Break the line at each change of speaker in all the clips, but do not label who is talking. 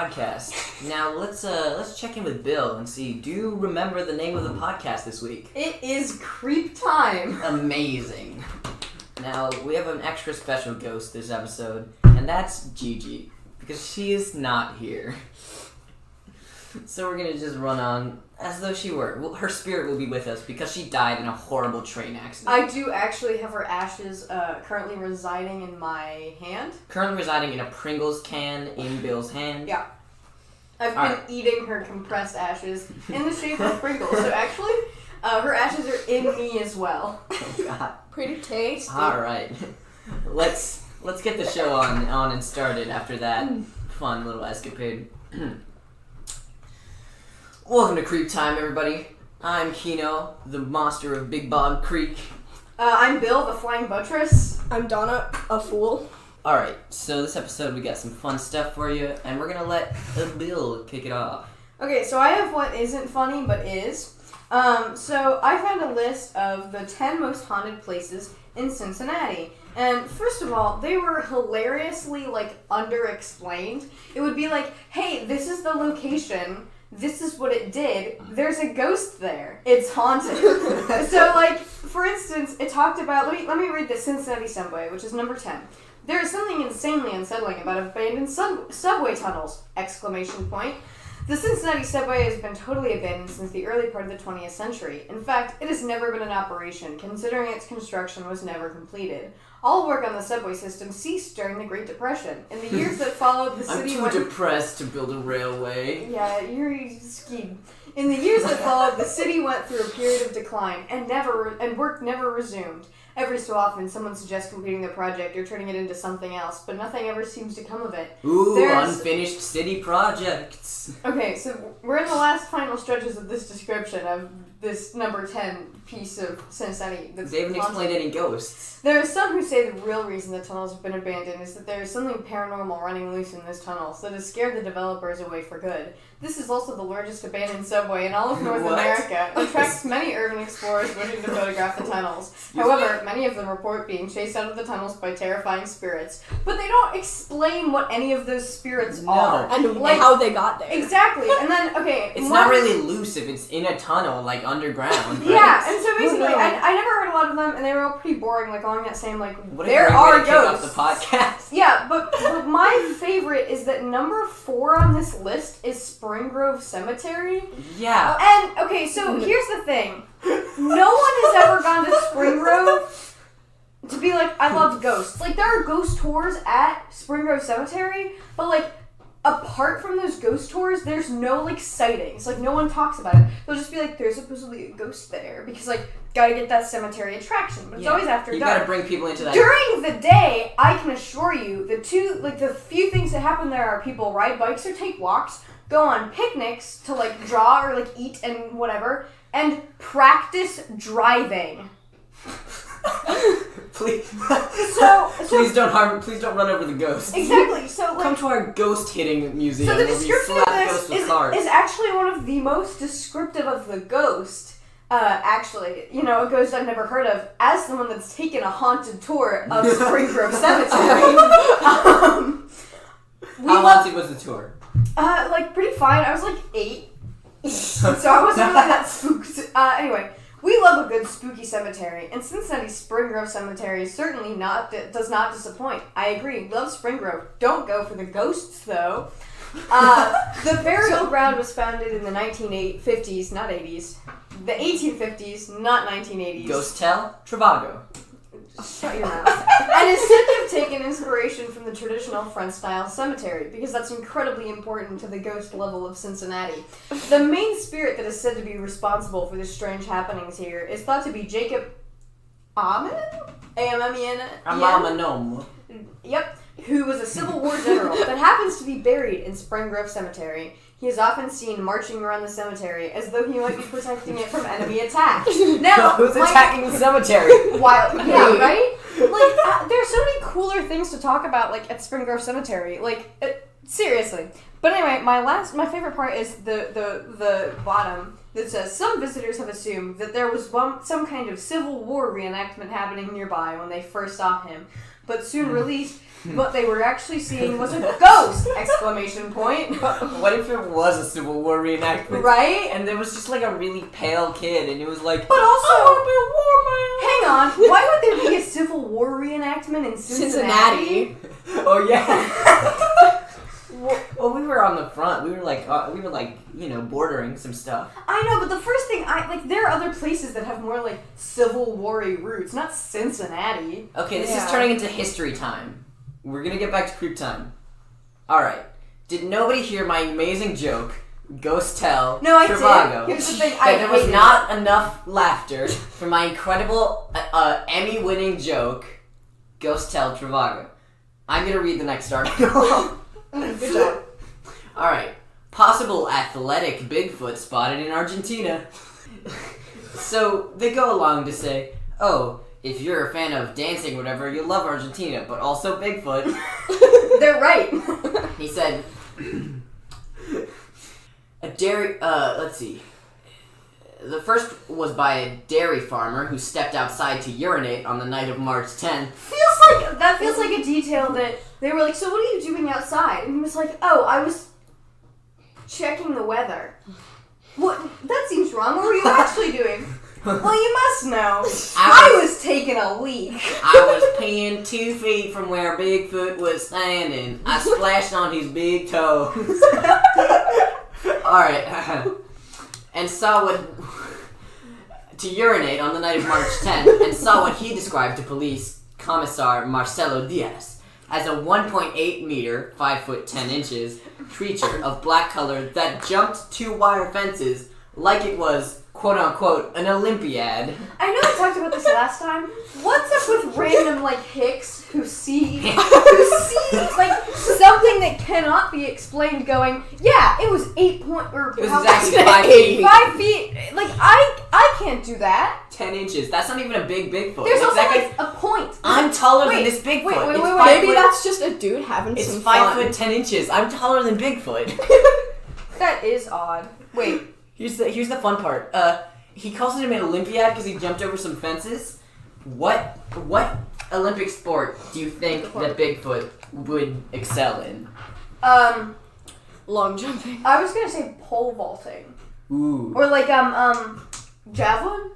podcast. Now let's check in with Bill and see. Do you remember the name of the podcast this week?
It is Creep Time.
Amazing. Now we have an extra special ghost this episode, and that's Gigi, because she is not here. So we're gonna just run on as though she were. Well, her spirit will be with us because she died in a horrible train accident.
I do actually have her ashes currently residing in my hand.
Currently residing in a Pringles can in Bill's hand.
Yeah. I've been eating her compressed ashes in the shape of Pringles. So actually, her ashes are in me as well.
Oh God.
Pretty tasty.
All right. Let's get the show on and started after that fun little escapade. Welcome to Creep Time, everybody. I'm Kino, the monster of Big Bog Creek.
I'm Bill, the flying buttress.
I'm Donna, a fool.
Alright, so this episode we got some fun stuff for you, and we're gonna let Bill kick it off.
Okay, so I have what isn't funny, but is. So I found a list of the 10 most haunted places in Cincinnati. And first of all, they were hilariously, under-explained. It would be like, hey, this is the location. This is what it did. There's a ghost there. It's haunted. So, for instance, it talked about... Let me read the Cincinnati subway, which is number 10. There is something insanely unsettling about abandoned subway tunnels! ! The Cincinnati subway has been totally abandoned since the early part of the 20th century. In fact, it has never been in operation, considering its construction was never completed. All work on the subway system ceased during the Great Depression. In the years that followed, the city
I'm too depressed to build a railway.
Yeah, you're skied. In the years that followed, the city went through a period of decline, and work never resumed. Every so often, someone suggests completing the project or turning it into something else, but nothing ever seems to come of it.
Ooh, unfinished city projects.
Okay, so we're in the last final stretches of this description of this number 10 piece of Cincinnati.
They haven't explained any ghosts.
There are some who say the real reason the tunnels have been abandoned is that there is something paranormal running loose in those tunnels that has scared the developers away for good. This is also the largest abandoned subway in all of North America. It attracts many urban explorers wishing to photograph the tunnels. However, many of them report being chased out of the tunnels by terrifying spirits. But they don't explain what any of those spirits are.
And how they got there.
Exactly. And then, okay.
It's not really loose if it's in a tunnel, underground, right?
Yeah, and so basically, I never heard a lot of them, and they were all pretty boring, along that same,
what
there are
ghosts. Kick off the podcast.
Yeah, but my favorite is that number 4 on this list is Spring Grove Cemetery.
Yeah.
And, okay, so here's the thing. No one has ever gone to Spring Grove to be like, I love ghosts. There are ghost tours at Spring Grove Cemetery, but, apart from those ghost tours, there's no, sightings. No one talks about it. They'll just be like, there's supposedly a ghost there. Because, gotta get that cemetery attraction. But it's always after dark.
You gotta bring people into that.
During the day, I can assure you, the few things that happen there are people ride bikes or take walks, go on picnics to, draw or, eat and whatever, and practice driving.
Please.
Please
don't run over the ghosts.
Exactly. So
come to our ghost hitting museum.
So the description of this
is
actually one of the most descriptive of the ghost. A ghost I've never heard of, as someone that's taken a haunted tour of Spring Grove Cemetery.
How haunted was the tour?
Pretty fine. I was 8, so I wasn't really that spooked. Anyway. We love a good spooky cemetery, and Cincinnati's Spring Grove Cemetery certainly does not disappoint. I agree. Love Spring Grove. Don't go for the ghosts, though. The burial ground was founded in the 1950s, not 80s. The 1850s, not 1980s.
Ghost Tell, Travago.
Shut your mouth. And is said to have taken inspiration from the traditional French-style cemetery, because that's incredibly important to the ghost level of Cincinnati. The main spirit that is said to be responsible for the strange happenings here is thought to be Jacob Amen? A-M-M-E-N?
Amanom.
Yep. Who was a Civil War general that happens to be buried in Spring Grove Cemetery. He is often seen marching around the cemetery as though he might be protecting it from enemy attack. Now,
who's attacking the cemetery?
Yeah, right? There's so many cooler things to talk about, at Spring Grove Cemetery. Seriously. But anyway, my favorite part is the bottom that says, some visitors have assumed that there was some kind of Civil War reenactment happening nearby when they first saw him, but soon released what they were actually seeing was a ghost! Exclamation point.
What if it was a Civil War reenactment?
Right?
And there was just like a really pale kid, and it was like,
But also,
I want to be a war man.
hang on, why would there be a Civil War reenactment in Cincinnati?
Oh yeah. Well, we were on the front. We were like, bordering some stuff.
I know, but the first thing there are other places that have more like Civil War-y roots, not Cincinnati.
Okay, this is turning into history time. We're gonna get back to creep time. All right. Did nobody hear my amazing joke? Ghost tell
No, I
Trivago.
did. Here's the thing,
That there was not enough laughter for my incredible Emmy-winning joke. Ghost tell Trivago. I'm gonna read the next article.
Good job.
All right. Possible athletic Bigfoot spotted in Argentina. So they go along to say, oh, if you're a fan of dancing or whatever, you'll love Argentina, but also Bigfoot.
They're right.
He said, a dairy, let's see. The first was by a dairy farmer who stepped outside to urinate on the night of March 10th.
That feels like a detail that they were like, so what are you doing outside? And he was like, oh, I was checking the weather. What? That seems wrong. What were you actually doing? Well, you must know. I was taking a leak.
I was peeing 2 feet from where Bigfoot was standing. I splashed on his big toes. Alright. And saw what... to urinate on the night of March 10th, and saw what he described to police commissar Marcelo Diaz as a 1.8 meter, 5 foot 10 inches, creature of black color that jumped 2 wire fences like it was, quote unquote, an Olympiad.
I know I talked about this last time. What's up with random hicks who see like something that cannot be explained? Going, yeah, it was 8 point or
it was exactly 5 feet.
5 feet. Like I can't do that.
10 inches. That's not even a big Bigfoot.
There's also
exactly,
a point.
I'm taller than this Bigfoot.
Wait.
Maybe that's just a dude having
It's
some
5
fun.
foot 10 inches. I'm taller than Bigfoot.
That is odd. Wait.
Here's the fun part. He calls it an Olympiad because he jumped over some fences. What Olympic sport do you think that Bigfoot would excel in?
Long jumping.
I was gonna say pole vaulting.
Ooh.
Or javelin?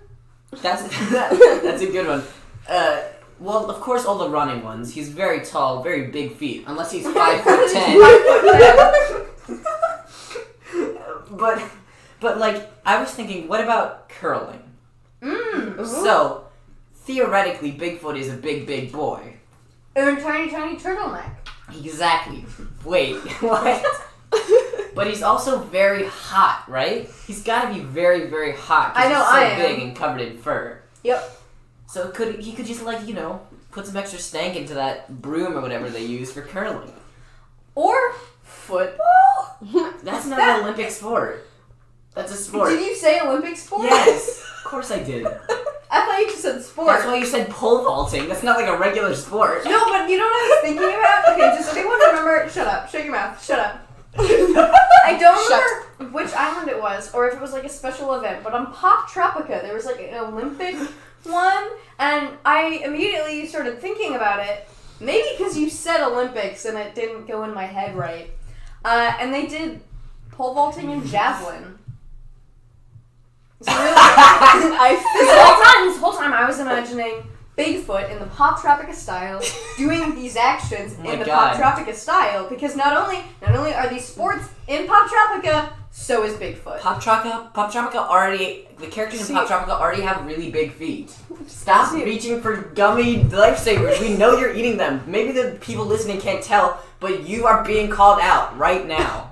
That's a good one. Well, of course, all the running ones. He's very tall, very big feet. Unless he's 5 foot 10.
5 foot 10.
But I was thinking, what about curling?
Mm.
So, theoretically, Bigfoot is a big boy.
And a tiny turtleneck.
Exactly. Wait, what? But he's also very hot, right? He's got to be very, very hot.
I know,
he's so
I am.
big and covered in fur.
Yep.
So he could just put some extra stank into that broom or whatever they use for curling.
Or football.
That's not an Olympic sport. That's a sport.
Did you say Olympic sport?
Yes, of course I did.
I thought you just said sport.
That's why you said pole vaulting. That's not like a regular sport.
No, but you know what I was thinking about? Okay, just anyone remember? Shut up. Shut your mouth. Shut up. I don't remember which island it was, or if it was a special event, but on Pop Tropica, there was an Olympic one, and I immediately started thinking about it, maybe because you said Olympics and it didn't go in my head right, and they did pole vaulting and javelin. So really, this whole time I was imagining Bigfoot in the Pop Tropica style doing these actions in the Pop Tropica style, because not only are these sports in Pop Tropica, so is Bigfoot.
Pop Tropica already, the characters in Pop Tropica already have really big feet. Stop reaching for gummy lifesavers. We know you're eating them. Maybe the people listening can't tell, but you are being called out right now.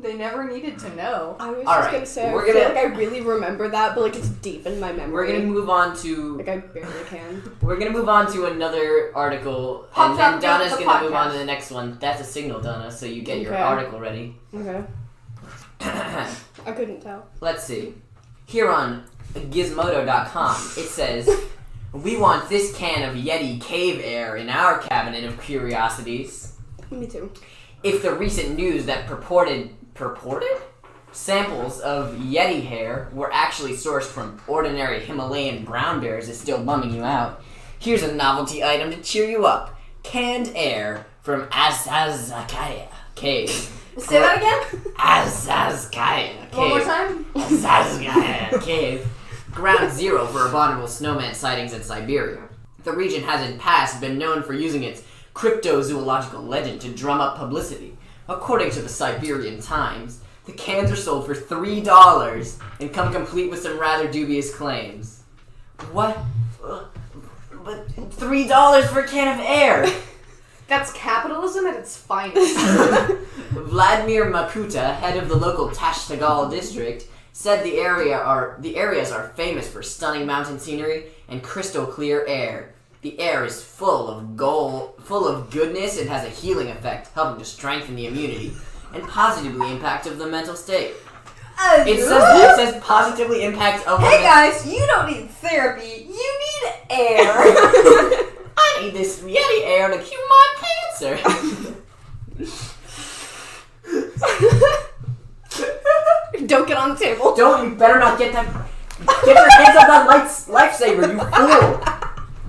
They never needed to know.
I was just gonna say, I feel like I really remember that, but it's deep in my memory.
We're gonna move on to...
I barely can.
We're gonna move on to another article, and then Donna's gonna move on to the next one. That's a signal, Donna, so you get your article ready.
Okay. I couldn't tell.
Let's see. Here on Gizmodo.com, it says, "We want this can of Yeti cave air in our cabinet of curiosities."
Me too.
If the recent news that purported samples of Yeti hair were actually sourced from ordinary Himalayan brown bears is still bumming you out, here's a novelty item to cheer you up. canned air from Azazkaya Cave.
Say that again?
Azazkaya Cave.
One more time?
Azazkaya Cave. Ground zero for abominable snowman sightings in Siberia. The region has in past been known for using its cryptozoological legend to drum up publicity. According to the Siberian Times, the cans are sold for $3 and come complete with some rather dubious claims. What? But $3 for a can of air!
That's capitalism at its finest.
Vladimir Makuta, head of the local Tashtagal district, said the areas are famous for stunning mountain scenery and crystal clear air. The air is full of goodness and has a healing effect, helping to strengthen the immunity and positively impact of the mental state. It says positively impact of the
Hey guys, you don't need therapy, you need air.
I need this Yeti air to cure my cancer.
Don't get on the table.
You better not get that. Get your hands off that lifesaver, you fool.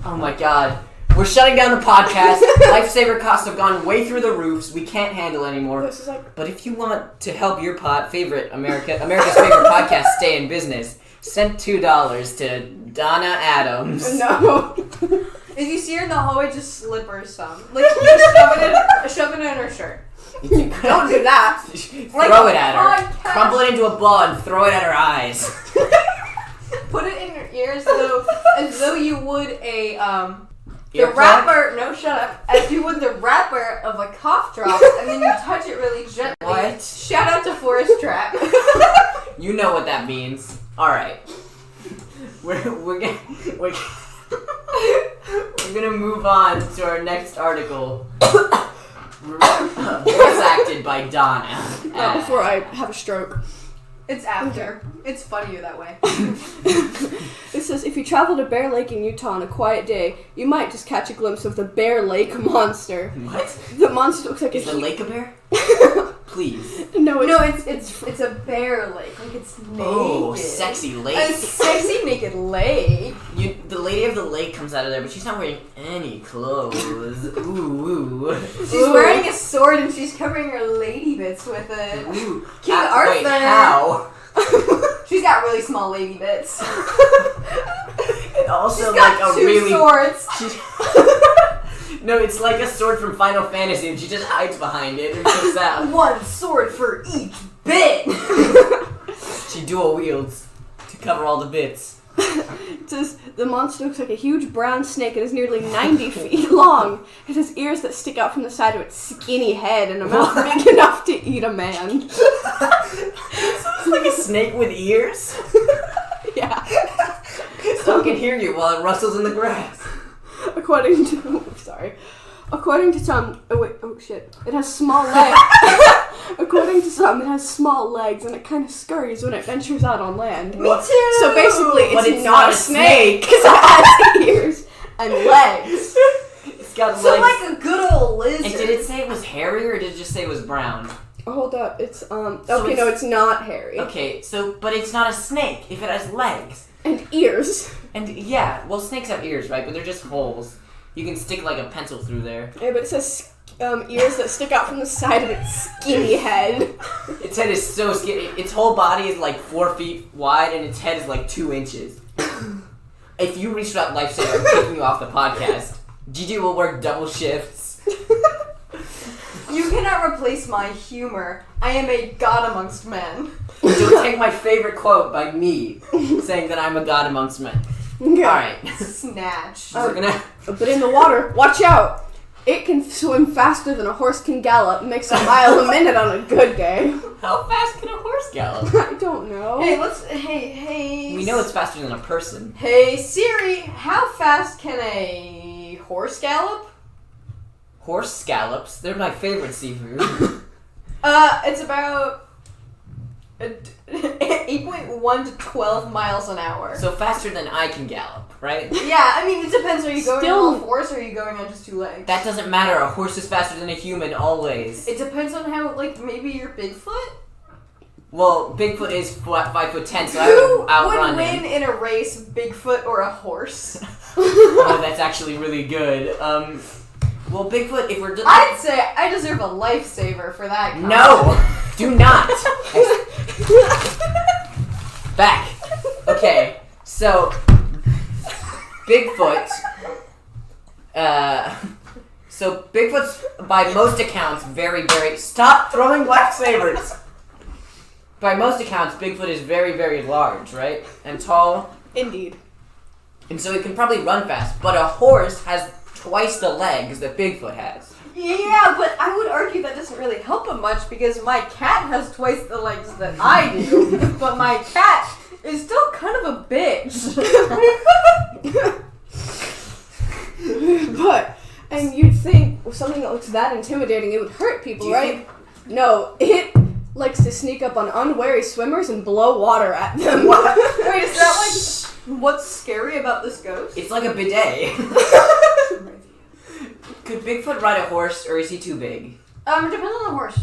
Oh my god. We're shutting down the podcast. Lifesaver costs have gone way through the roofs. We can't handle anymore.
This is like...
But if you want to help your America's favorite podcast stay in business, send $2 to Donna Adams.
No.
If you see her in the hallway, just slip her some. Like, just shove it in her shirt.
Don't do that.
Throw it at her. Crumple it into a ball and throw it at her eyes.
Put it in her ears as though you would the
Earplug?
wrapper. No, shut up. As you would the wrapper of a cough drop, and then you touch it really gently.
What?
Shout out to Forest Trap.
You know what that means. All right. We're gonna move on to our next article. Voice acted by Donna.
Not before I have a stroke.
It's after. It's funnier that way.
It says, if you travel to Bear Lake in Utah on a quiet day, you might just catch a glimpse of the Bear Lake monster.
What?
The monster looks like
Is the lake a bear? Please.
No,
It's a bear lake. Like, it's naked.
Oh, sexy lake.
A sexy naked lake.
The lady of the lake comes out of there, but she's not wearing any clothes. Ooh.
She's wearing a sword and she's covering her lady bits with it.
Ooh.
King Arthur.
Wait, how?
She's got really small lady bits.
And also
She's got
like a
two
really
swords.
No, it's like a sword from Final Fantasy, and she just hides behind it and puts out.
One sword for each bit.
She dual wields to cover all the bits.
It says, the monster looks like a huge brown snake and is nearly 90 feet long. It has ears that stick out from the side of its skinny head and a mouth big enough to eat a man.
So it's like a snake with ears?
Yeah.
So it can hear you while it rustles in the grass.
According to some, it has small legs. According to some, it has small legs and it kind of scurries when it ventures out on land.
Me too.
So basically,
But
it's not a snake because it has ears and legs.
It's got
So
legs.
like a good old lizard.
And did it say it was hairy or did it just say it was brown?
Hold up, it's
So
it's not hairy.
Okay, but it's not a snake if it has legs.
And ears.
And yeah, well, snakes have ears, right? But they're just holes. You can stick like a pencil through there.
Yeah, but it says ears that stick out from the side of its skinny head.
Its head is so skinny. Its whole body is like 4 feet wide, and its head is like 2 inches. If you reach that lifesaver, I'm kicking you off the podcast. Gigi will work double shifts.
You cannot replace my humor. I am a god amongst men.
Don't take my favorite quote by me, saying that I'm a god amongst men.
Okay.
Alright.
Snatch.
We're gonna...
But in the water, watch out! It can swim faster than a horse can gallop, makes a mile a minute on a good day.
How fast can a horse gallop?
I don't know.
Hey.
We know it's faster than a person.
Hey Siri, how fast can a horse gallop?
Horse scallops, they're my favorite seafood.
It's about 8.1 to 12 miles an hour.
So faster than I can gallop, right?
Yeah, I mean, it depends. Are you going
Still-
on all fours or are you going on just 2 legs?
That doesn't matter, a horse is faster than a human always.
It depends on how, like, maybe you're Bigfoot?
Well, Bigfoot is 5'10", so I
Who
would outrun
would win
him.
in a race, Bigfoot or a horse?
Oh, that's actually really good. Well, Bigfoot, if we're...
I'd say I deserve a lifesaver for that comment.
No! Do not! Back. Okay, so... Bigfoot... So, Bigfoot's, by most accounts, very, very... Stop throwing lightsabers! By most accounts, Bigfoot is very, very large, right? And tall.
Indeed.
And so it can probably run fast. But a horse has twice the legs that Bigfoot has.
Yeah, but I would argue that doesn't really help him much because my cat has twice the legs that I do, but my cat is still kind of a bitch.
But, and you'd think with something that looks that intimidating, it would hurt people, right? No, it likes to sneak up on unwary swimmers and blow water at them.
What? Wait, is that like what's scary about this ghost?
It's like a bidet. Could Bigfoot ride a horse, or is he too big?
It depends on the horse.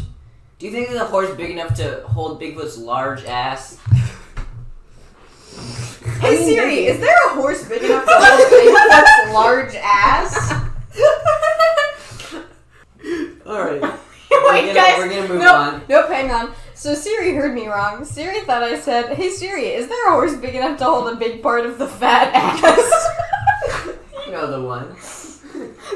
Do you think that the horse big enough to hold Bigfoot's large ass?
Hey Siri, is there a horse big enough to hold Bigfoot's large ass?
Alright.
Wait, guys.
We're gonna move on.
Nope, hang on. So Siri heard me wrong. Siri thought I said, "Hey Siri, is there a horse big enough to hold a big part of the fat ass?"
You know the one.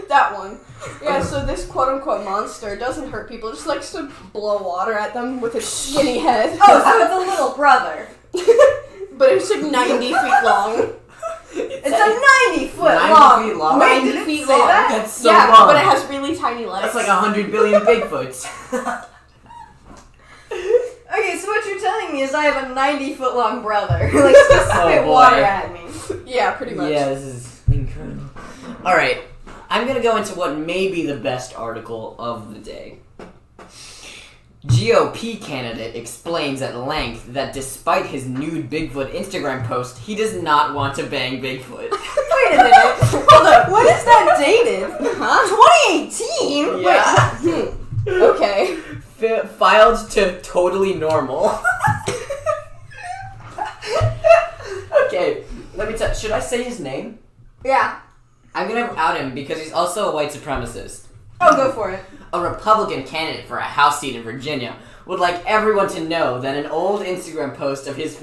That one. Yeah, so this quote-unquote monster doesn't hurt people, it just likes to blow water at them with its skinny head.
Oh, so it's a little brother.
But it's like 90 feet long.
It's a 90 foot
90
long.
feet long?
90
90
feet
feet
long.
long.
That's so
Yeah,
long.
but it has really tiny legs.
That's like 100 billion Bigfoots.
Okay, so what you're telling me is I have a 90-foot long brother who likes to spit
boy.
water at me.
Yeah, pretty much.
Yeah, this is incredible. Alright, I'm gonna go into what may be the best article of the day. GOP candidate explains at length that despite his nude Bigfoot Instagram post, he does not want to bang Bigfoot.
Wait a minute. Hold up. When is that dated?
Huh?
2018?
Yeah.
Okay.
Filed to totally normal. Okay, let me tell. Should I say his name?
Yeah.
I'm gonna out him because he's also a white supremacist.
Oh, go for it.
A Republican candidate for a House seat in Virginia would like everyone to know that an old Instagram post of his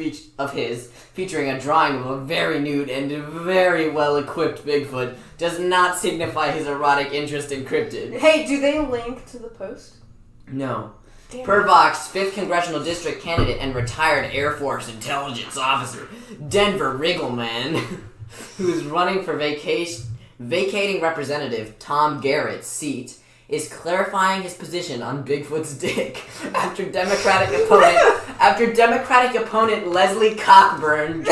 featuring a drawing of a very nude and very well-equipped Bigfoot does not signify his erotic interest in cryptid.
Hey, do they link to the post?
No.
Damn.
Per Vox, 5th Congressional District candidate and retired Air Force intelligence officer Denver Riggleman, who is running for vacating Representative Tom Garrett's seat, is clarifying his position on Bigfoot's dick after Democratic opponent Leslie Cockburn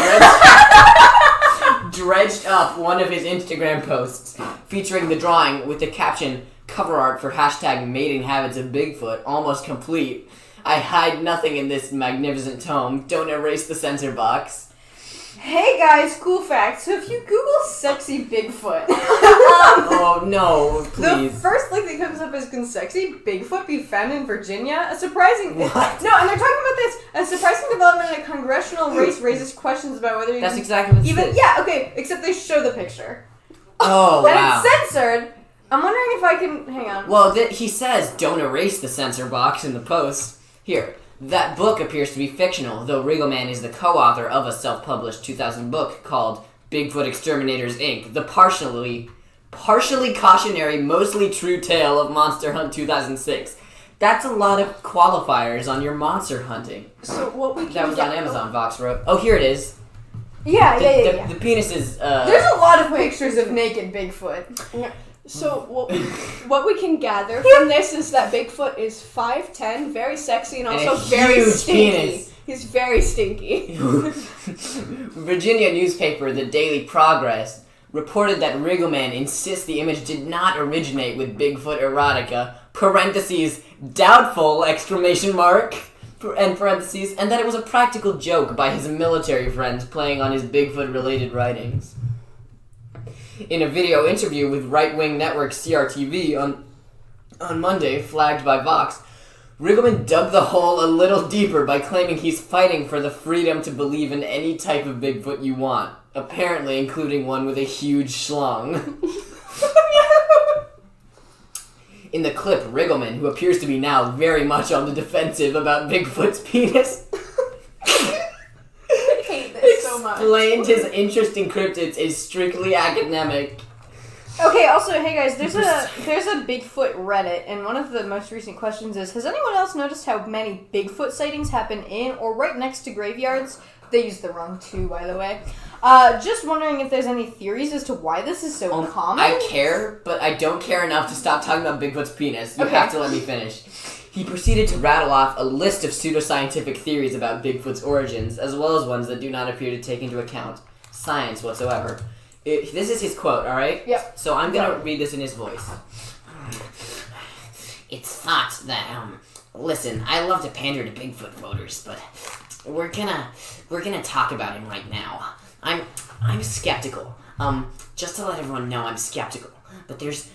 dredged up one of his Instagram posts featuring the drawing with the caption, "Cover art for hashtag mating habits of Bigfoot, almost complete. I hide nothing in this magnificent tome. Don't erase the censor box."
Hey guys, cool fact. So if you Google sexy Bigfoot,
Oh no,
the
please.
first link that comes up is, "Can sexy Bigfoot be found in Virginia?" A surprising...
What?
No, and they're talking about this. A surprising development in a congressional race raises questions about whether you
That's
can
exactly what this
even...
is.
Yeah, okay, except they show the picture.
Oh,
And
wow.
it's censored. I'm wondering if I can... Hang on.
Well, he says, "Don't erase the censor box" in the post. Here, that book appears to be fictional, though Riggleman is the co-author of a self-published 2000 book called Bigfoot Exterminators, Inc., the partially cautionary, mostly true tale of Monster Hunt 2006. That's a lot of qualifiers on your monster hunting.
So what we can
That was on Amazon, Vox wrote. Oh, here it is.
Yeah,
The penis is,
There's a lot of pictures of naked Bigfoot.
So what we can gather from this is that Bigfoot is 5'10", very sexy, and
And
also
a
very
huge
stinky.
penis.
He's very stinky.
Virginia newspaper The Daily Progress reported that Riggleman insists the image did not originate with Bigfoot erotica, parentheses, doubtful, exclamation mark, end parentheses, and that it was a practical joke by his military friends playing on his Bigfoot-related writings. In a video interview with right-wing network CRTV on Monday, flagged by Vox, Riggleman dug the hole a little deeper by claiming he's fighting for the freedom to believe in any type of Bigfoot you want, apparently including one with a huge schlong. in the clip, Riggleman, who appears to be now very much on the defensive about Bigfoot's penis,
I hate this so much.
explained his interest in cryptids is strictly academic.
Okay, also, hey guys, there's a Bigfoot Reddit, and one of the most recent questions is, has anyone else noticed how many Bigfoot sightings happen in or right next to graveyards? They used the wrong two, by the way. Just wondering if there's any theories as to why this is so common?
I care, but I don't care enough to stop talking about Bigfoot's penis. You have to let me finish. He proceeded to rattle off a list of pseudoscientific theories about Bigfoot's origins, as well as ones that do not appear to take into account science whatsoever. This is his quote, alright?
Yep.
So I'm gonna read this in his voice. It's thought that, listen, I love to pander to Bigfoot voters, but we're gonna talk about him right now. I'm skeptical. Just to let everyone know I'm skeptical. But there's,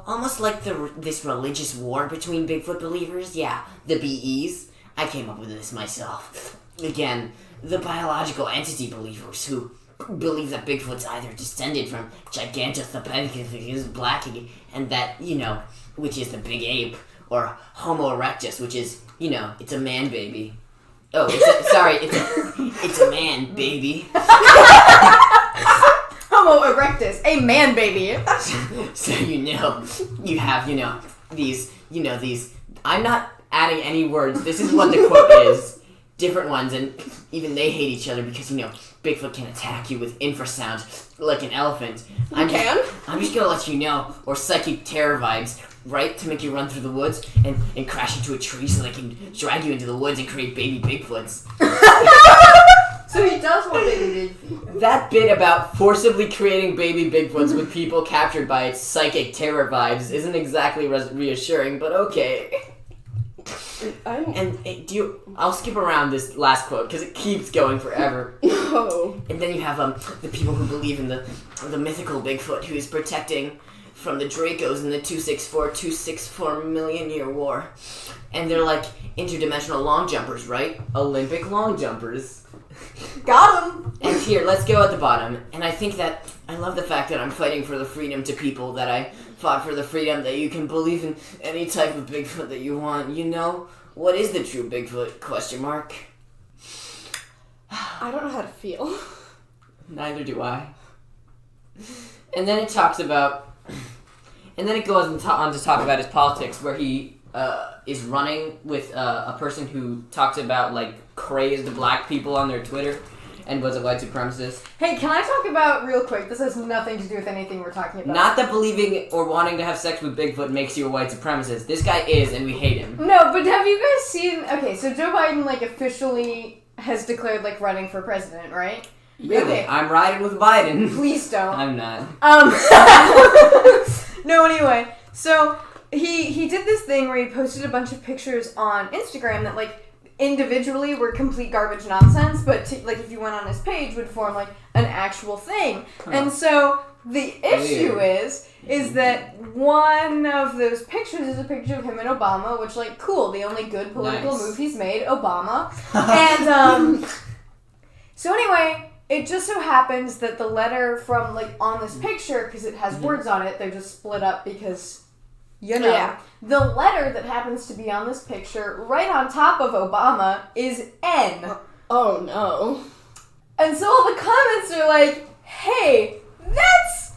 almost like this religious war between Bigfoot believers. Yeah, the BEs. I came up with this myself. Again, the biological entity believers who believe that Bigfoot's either descended from Gigantopithecus blacking, and that, which is the big ape, or Homo erectus, which is, it's a man baby. Oh, it's a man baby.
Homo erectus, a man baby.
So you have, these, I'm not adding any words, this is what the quote is. Different ones, and even they hate each other because, Bigfoot can attack you with infrasound like an elephant. I'm just gonna let you know, or psychic terror vibes, right? To make you run through the woods and crash into a tree so they can drag you into the woods and create baby Bigfoots.
So he does want baby Bigfoot.
That bit about forcibly creating baby Bigfoots with people captured by its psychic terror vibes isn't exactly reassuring, but okay. I'll skip around this last quote because it keeps going forever.
No.
And then you have the people who believe in the mythical Bigfoot who is protecting from the Dracos in the 264 million year war. And they're like interdimensional long jumpers, right? Olympic long jumpers.
Got him!
And here, let's go at the bottom. And I think that I love the fact that I'm fighting for the freedom to people, that I fought for the freedom that you can believe in any type of Bigfoot that you want. What is the true Bigfoot? Question mark.
I don't know how to feel.
Neither do I. And then it talks about, and then it goes on to talk about his politics, where he is running with a person who talks about crazed black people on their Twitter, and was a white supremacist.
Hey, can I talk about, real quick, this has nothing to do with anything we're talking about.
Not that believing or wanting to have sex with Bigfoot makes you a white supremacist. This guy is, and we hate him.
No, but have you guys seen, okay, so Joe Biden, officially has declared, running for president, right?
Really?
Okay.
I'm riding with Biden.
Please don't.
I'm not.
No, anyway, so he did this thing where he posted a bunch of pictures on Instagram that, individually were complete garbage nonsense, but if you went on his page would form an actual thing. Huh. And so the issue is that one of those pictures is a picture of him and Obama, which cool, the only good political move he's made, Obama. And so anyway, it just so happens that the letter from on this picture, because it has words on it, they're just split up because the letter that happens to be on this picture, right on top of Obama, is N.
Oh, no.
And so all the comments are like, hey, that's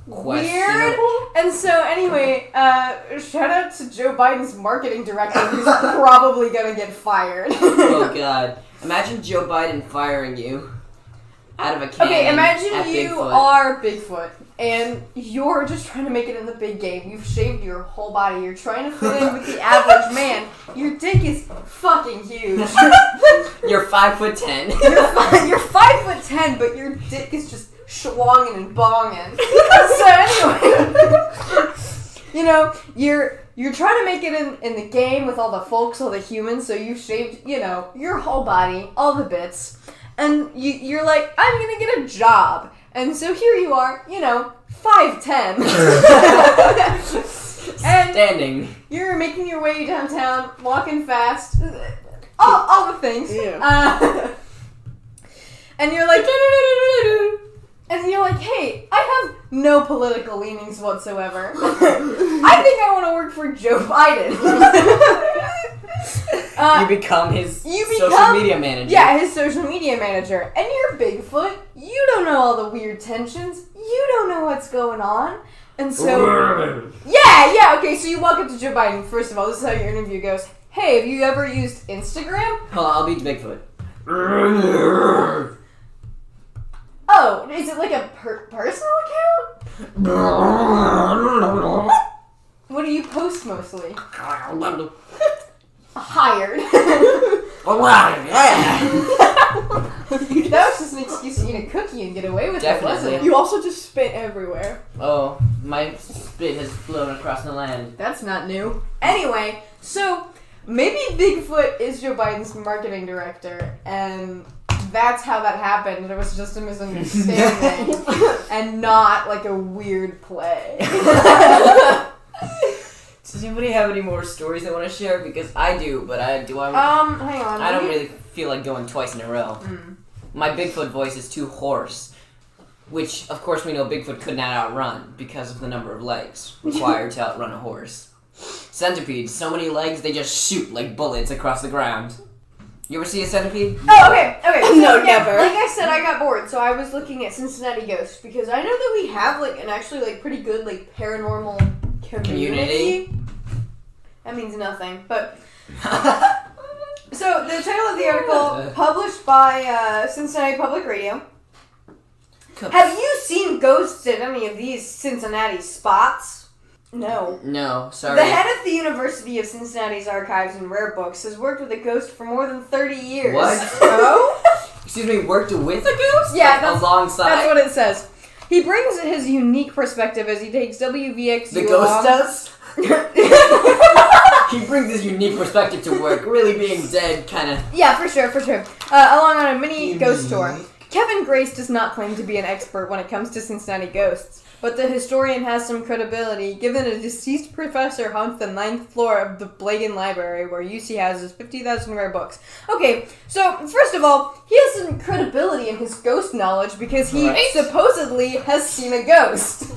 weird. And so anyway, shout out to Joe Biden's marketing director, who's probably gonna get fired.
Oh, God. Imagine Joe Biden firing you out of a cannon.
Okay, imagine you
Bigfoot.
are Bigfoot, and you're just trying to make it in the big game. You've shaved your whole body. You're trying to fit in with the average man. Your dick is fucking huge.
You're 5'10".
You're 5'10", but your dick is just schlonging and bonging. So anyway, you're trying to make it in the game with all the folks, all the humans. So you've shaved, your whole body, all the bits. And you're like, I'm going to get a job. And so here you are, 5'10". And
standing.
You're making your way downtown, walking fast, all the things.
Yeah.
And you're like, hey, I have no political leanings whatsoever. I think I want to work for Joe Biden.
You become his social media manager.
Yeah, his social media manager. And you're Bigfoot. You don't know all the weird tensions. You don't know what's going on. And so... yeah, okay, so you walk up to Joe Biden. First of all, this is how your interview goes. Hey, have you ever used Instagram?
I'll be Bigfoot.
Oh, is it like a personal account? What do you post mostly? Hired. That was just an excuse to eat a cookie and get away with it, wasn't it?
You also just spit everywhere.
Oh, my spit has flown across the land.
That's not new. Anyway, so maybe Bigfoot is Joe Biden's marketing director, and that's how that happened. It was just a misunderstanding and not like a weird play.
Does anybody have any more stories they want to share? Because I do, but
hang on.
I don't really feel like going twice in a row. My Bigfoot voice is too hoarse, which, of course, we know Bigfoot could not outrun because of the number of legs required to outrun a horse. Centipedes, so many legs, they just shoot like bullets across the ground. You ever see a centipede?
Oh, okay. So,
No, never.
Like I said, I got bored, so I was looking at Cincinnati Ghosts because I know that we have like an actually like pretty good like paranormal community. That means nothing, but so the title of the article published by Cincinnati Public Radio. Have you seen ghosts at any of these Cincinnati spots? No.
No, sorry.
The head of the University of Cincinnati's Archives and Rare Books has worked with a ghost for more than 30 years.
What?
Oh?
Excuse me, worked with a ghost?
Yeah,
like, alongside?
That's what it says. He brings his unique perspective as he takes WVXU
The ghost does? He brings his unique perspective to work, really being dead, kind of.
Yeah, for sure. Along on a mini ghost tour. Kevin Grace does not claim to be an expert when it comes to Cincinnati ghosts, but the historian has some credibility, given a deceased professor haunts the 9th floor of the Blagan Library, where UC houses 50,000 rare books. Okay, so, first of all, he has some credibility in his ghost knowledge, because he supposedly has seen a ghost.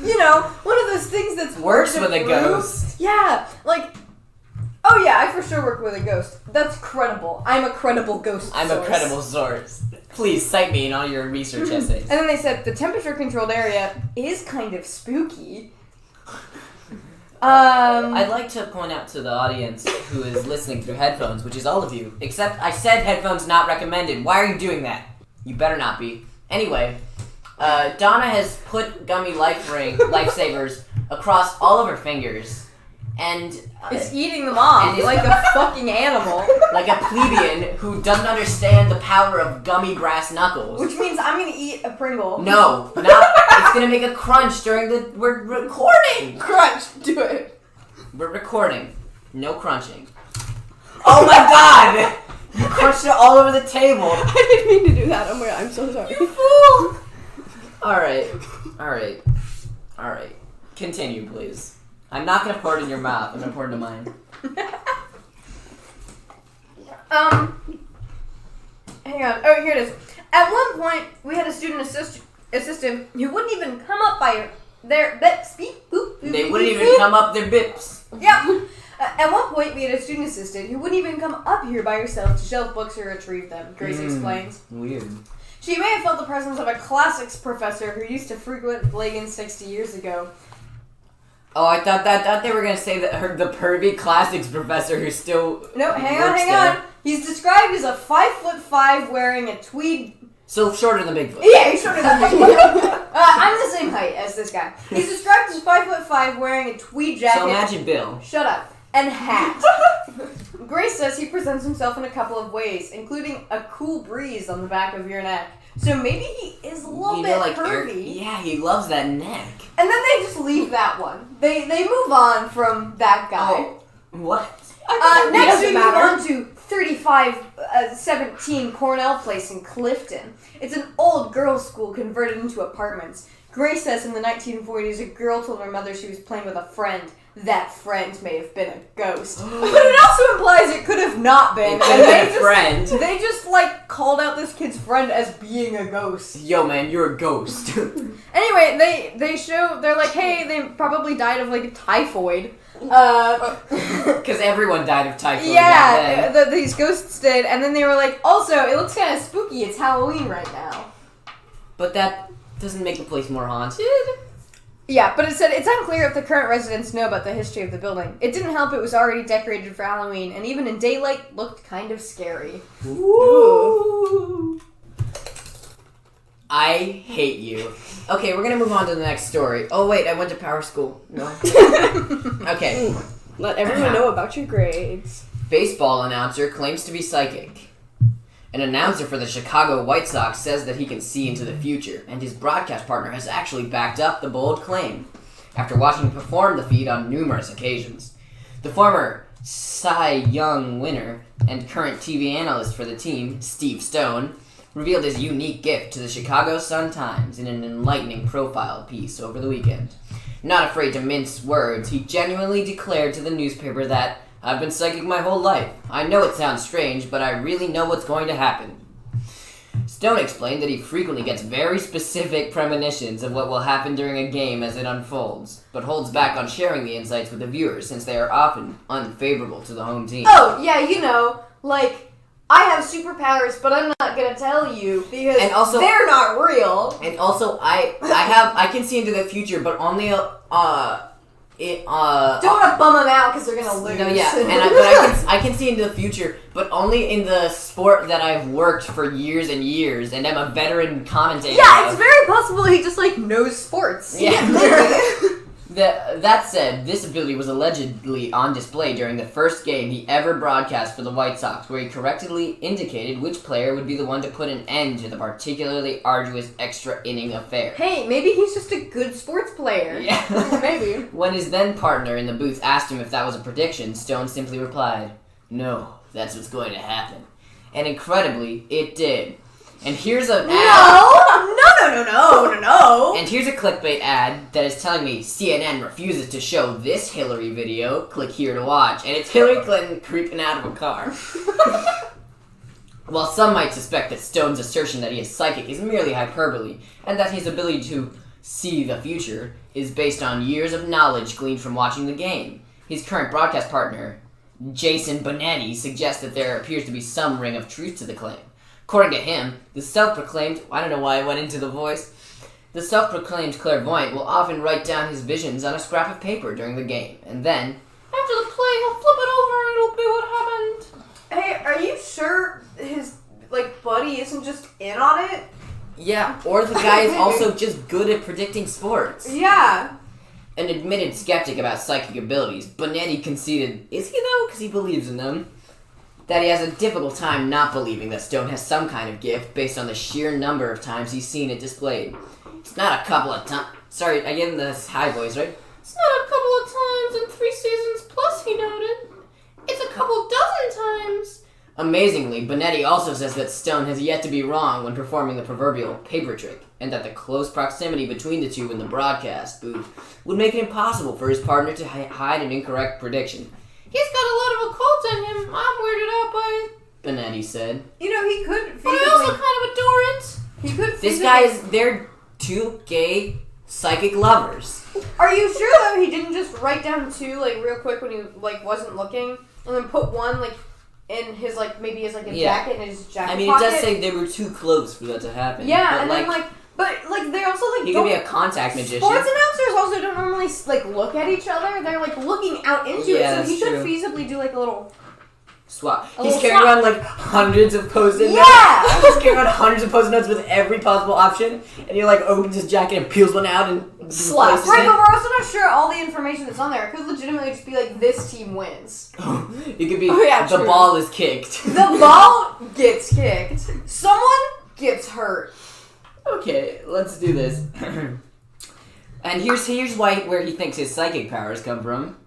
You know, one of those things that's
Works with a ghost.
Yeah, like... Oh yeah, I for sure work with a ghost. That's credible. I'm a credible ghost
I'm
source.
a credible source. Please cite me in all your research essays.
And then they said the temperature-controlled area is kind of spooky.
I'd like to point out to the audience who is listening through headphones, which is all of you, except I said headphones not recommended. Why are you doing that? You better not be. Anyway, Donna has put gummy lifesavers across all of her fingers. And
it's eating them off like a fucking animal.
Like a plebeian who doesn't understand the power of gummy brass knuckles.
Which means I'm gonna eat a Pringle.
No, not. It's gonna make a crunch during we're recording.
Crunch, do it.
We're recording. No crunching. Oh my god! You crunched it all over the table.
I didn't mean to do that. I'm so sorry.
You fool!
Alright. Continue, please. I'm not gonna pour it in your mouth. I'm gonna pour it into mine.
Hang on. Oh, here it is. At one point, we had a student assistant who wouldn't even come up by their bips.
They wouldn't even come up their bips.
Yep. At one point, we had a student assistant who wouldn't even come up here by herself to shelf books or retrieve them, Grace explains.
Weird.
She may have felt the presence of a classics professor who used to frequent Blagan 60 years ago.
Oh, I thought they were gonna say that the pervy classics professor who still
No, hang on. He's described as a 5'5" wearing a tweed.
So shorter than Bigfoot.
Yeah, he's shorter than Bigfoot. I'm the same height as this guy. He's described as 5'5", wearing a tweed jacket.
So imagine Bill.
Shut up. And hat. Grace says he presents himself in a couple of ways, including a cool breeze on the back of your neck. So maybe he is a little bit curvy.
Yeah, he loves that neck.
And then they just leave that one. They move on from that guy.
Oh, what?
Next we move on to 3517 Cornell Place in Clifton. It's an old girls' school converted into apartments. Grace says in the 1940s, a girl told her mother she was playing with a friend. that friend may have been a ghost. But it also implies it could have not been.
And
They just like called out this kid's friend as being a ghost.
Yo, man, you're a ghost.
Anyway, they're like, hey, they probably died of like typhoid.
Because everyone died of typhoid.
Yeah, these ghosts did, and then they were like, also, it looks kind of spooky. It's Halloween right now.
But that doesn't make the place more haunted.
Yeah, but it said it's unclear if the current residents know about the history of the building. It didn't help it was already decorated for Halloween, and even in daylight, looked kind of scary.
Ooh. I hate you. Okay, we're gonna move on to the next story. Oh wait, I went to power school. No. Okay.
Let everyone know about your grades.
Baseball announcer claims to be psychic. An announcer for the Chicago White Sox says that he can see into the future, and his broadcast partner has actually backed up the bold claim after watching him perform the feat on numerous occasions. The former Cy Young winner and current TV analyst for the team, Steve Stone, revealed his unique gift to the Chicago Sun-Times in an enlightening profile piece over the weekend. Not afraid to mince words, he genuinely declared to the newspaper that, "I've been psychic my whole life. I know it sounds strange, but I really know what's going to happen." Stone explained that he frequently gets very specific premonitions of what will happen during a game as it unfolds, but holds back on sharing the insights with the viewers since they are often unfavorable to the home team.
Oh, yeah, you know, like, I have superpowers, but I'm not gonna tell you because they're not real.
And also, I can see into the future, but only don't want
to bum them out because they're gonna lose.
No, yeah, but I can see into the future, but only in the sport that I've worked for years and years, and I'm a veteran commentator.
Yeah, it's very possible he just like knows sports.
Yeah. That said, this ability was allegedly on display during the first game he ever broadcast for the White Sox, where he correctly indicated which player would be the one to put an end to the particularly arduous extra inning affair.
Hey, maybe he's just a good sports player.
Yeah.
Maybe.
When his then partner in the booth asked him if that was a prediction, Stone simply replied, "No, that's what's going to happen." And incredibly, it did. And here's a ad.
No.
And here's a clickbait ad that is telling me CNN refuses to show this Hillary video. Click here to watch. And it's Hillary Clinton creeping out of a car. While some might suspect that Stone's assertion that he is psychic is merely hyperbole, and that his ability to see the future is based on years of knowledge gleaned from watching the game, his current broadcast partner, Jason Bonetti, suggests that there appears to be some ring of truth to the claim. According to him, the self-proclaimed, I don't know why I went into the voice, the self-proclaimed clairvoyant will often write down his visions on a scrap of paper during the game, and then, after the play, he'll flip it over and it'll be what happened.
Hey, are you sure his, like, buddy isn't just in on it?
Yeah, or the guy is also just good at predicting sports.
Yeah.
An admitted skeptic about psychic abilities, Bonetti conceded, is he though, because he believes in them, that he has a difficult time not believing that Stone has some kind of gift based on the sheer number of times he's seen it displayed. It's not a couple of times. Sorry, I gave him this high voice, right? It's not a couple of times in 3 seasons plus, he noted. It's a couple dozen times. Amazingly, Bonetti also says that Stone has yet to be wrong when performing the proverbial paper trick, and that the close proximity between the two in the broadcast booth would make it impossible for his partner to hide an incorrect prediction. He's got a lot of occult in him. I'm weirded out by it, Bonetti said.
You know, he could feasibly...
But I also kind of adore it.
He could feasibly...
This guy is... They're two gay psychic lovers.
Are you sure, though, he didn't just write down 2, like, real quick when he, like, wasn't looking, and then put 1, like, in his, like, maybe his, like, a jacket in his jacket
I mean,
pocket?
it does say they were too close for that to happen.
Yeah,
but,
and then, like... But, like, they also, like,
he could be a contact magician.
Sports announcers also don't normally, like, look at each other. They're, like, looking out into it. So he should feasibly do, like, a little...
Swap. He's carrying around, like, hundreds of Post-it notes.
Yeah!
He's carrying around hundreds of Post-it notes with every possible option. And he, like, opens his jacket and peels one out and...
slaps. Right, but we're also not sure all the information that's on there. It could legitimately just be, like, this team wins.
It could be, the ball is kicked.
The ball gets kicked. Someone gets hurt.
Okay, let's do this. And here's where he thinks his psychic powers come from.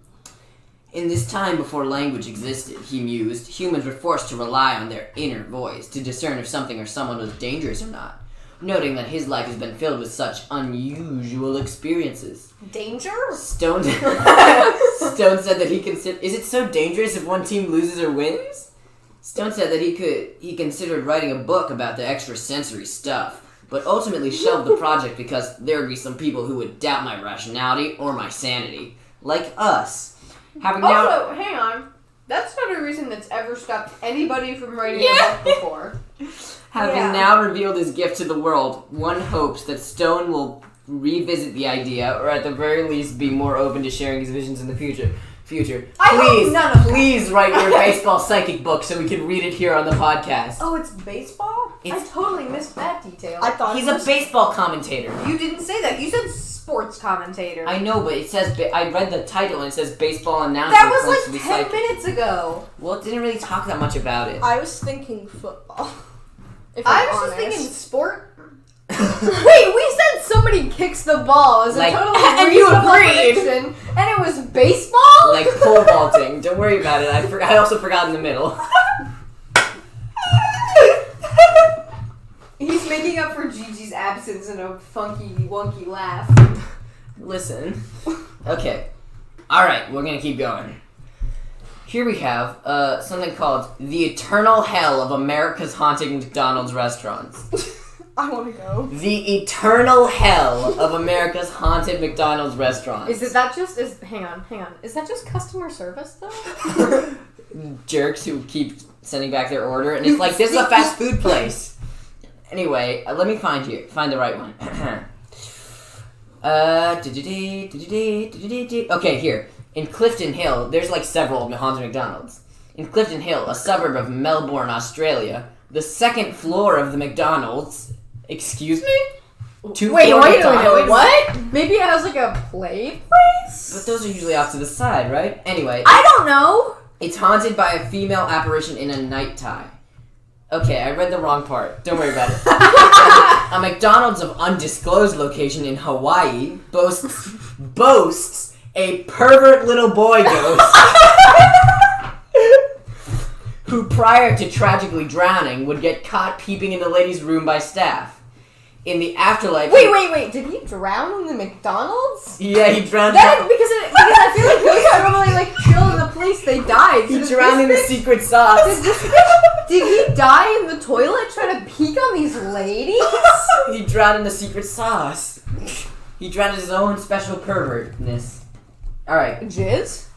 In this time before language existed, he mused, humans were forced to rely on their inner voice to discern if something or someone was dangerous or not. noting that his life has been filled with such unusual experiences.
Danger?
Stone said that he considered... Is it so dangerous if one team loses or wins? Stone said that he considered writing a book about the extrasensory stuff, but ultimately shelved the project because there would be some people who would doubt my rationality or my sanity. Like us. Hang
on. That's not a reason that's ever stopped anybody from writing a book before.
Having now revealed his gift to the world, one hopes that Stone will revisit the idea, or at the very least be more open to sharing his visions in the future. Please write your baseball psychic book so we can read it here on the podcast.
Oh, it's baseball? I totally missed that detail.
I thought
he's a baseball commentator.
You didn't say that. You said sports commentator.
I know, but it says... I read the title and it says baseball announcer.
That was like 10 minutes ago.
Well, it didn't really talk that much about it.
I was thinking football.
I was just thinking sport. Wait, we said somebody kicks the ball as a totally
and you agreed,
prediction, and it was baseball?
Like pole vaulting. Don't worry about it. I also forgot in the middle.
He's making up for Gigi's absence in a funky, wonky laugh.
Listen. Okay. Alright, we're gonna keep going. Here we have something called The Eternal Hell of America's Haunted McDonald's Restaurants.
I want to go.
The Eternal Hell of America's Haunted McDonald's Restaurants.
Hang on. Is that just customer service, though?
Jerks who keep sending back their order, and it's like, this is a fast food place. Anyway, let me find the right one. Okay, here. In Clifton Hill, there's like several haunted McDonald's. In Clifton Hill, a suburb of Melbourne, Australia, the second floor of the McDonald's... Excuse me?
Wait a minute, what? Maybe it has like a play place?
But those are usually off to the side, right? Anyway.
I don't know!
It's haunted by a female apparition in a night tie. Okay, I read the wrong part. Don't worry about it. A McDonald's of undisclosed location in Hawaii boasts a pervert little boy ghost who, prior to tragically drowning, would get caught peeping in the ladies' room by staff. In the afterlife...
Wait. Did he drown in the McDonald's?
Yeah, he drowned...
Because I feel like ghosts normally like chill in the place they died.
He drowned in the secret sauce.
Did he die in the toilet trying to peek on these ladies?
He drowned in the secret sauce. He drowned in his own special pervertness. Alright.
Jizz?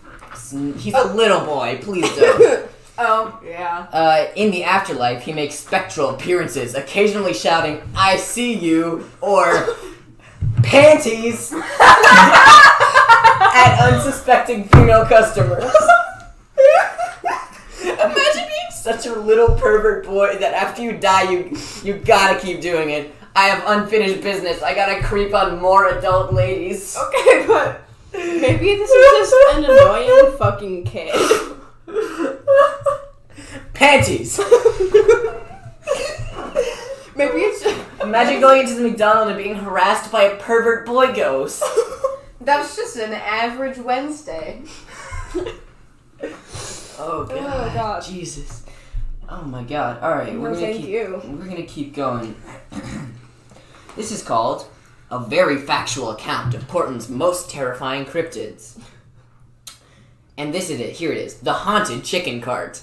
He's a little boy, please don't.
Oh, yeah.
In the afterlife, he makes spectral appearances, occasionally shouting, "I see you," or "Panties," at unsuspecting female customers. Imagine being such a little pervert boy that after you die, you gotta keep doing it. I have unfinished business. I gotta creep on more adult ladies.
Okay, but maybe this is just an annoying fucking kid.
Panties!
Maybe it's just...
Imagine going into the McDonald's and being harassed by a pervert boy ghost.
That was just an average Wednesday.
Oh god. Jesus. Oh my god. Alright, we're gonna keep going. This is called A Very Factual Account of Portland's Most Terrifying Cryptids. And here it is. The Haunted Chicken Cart.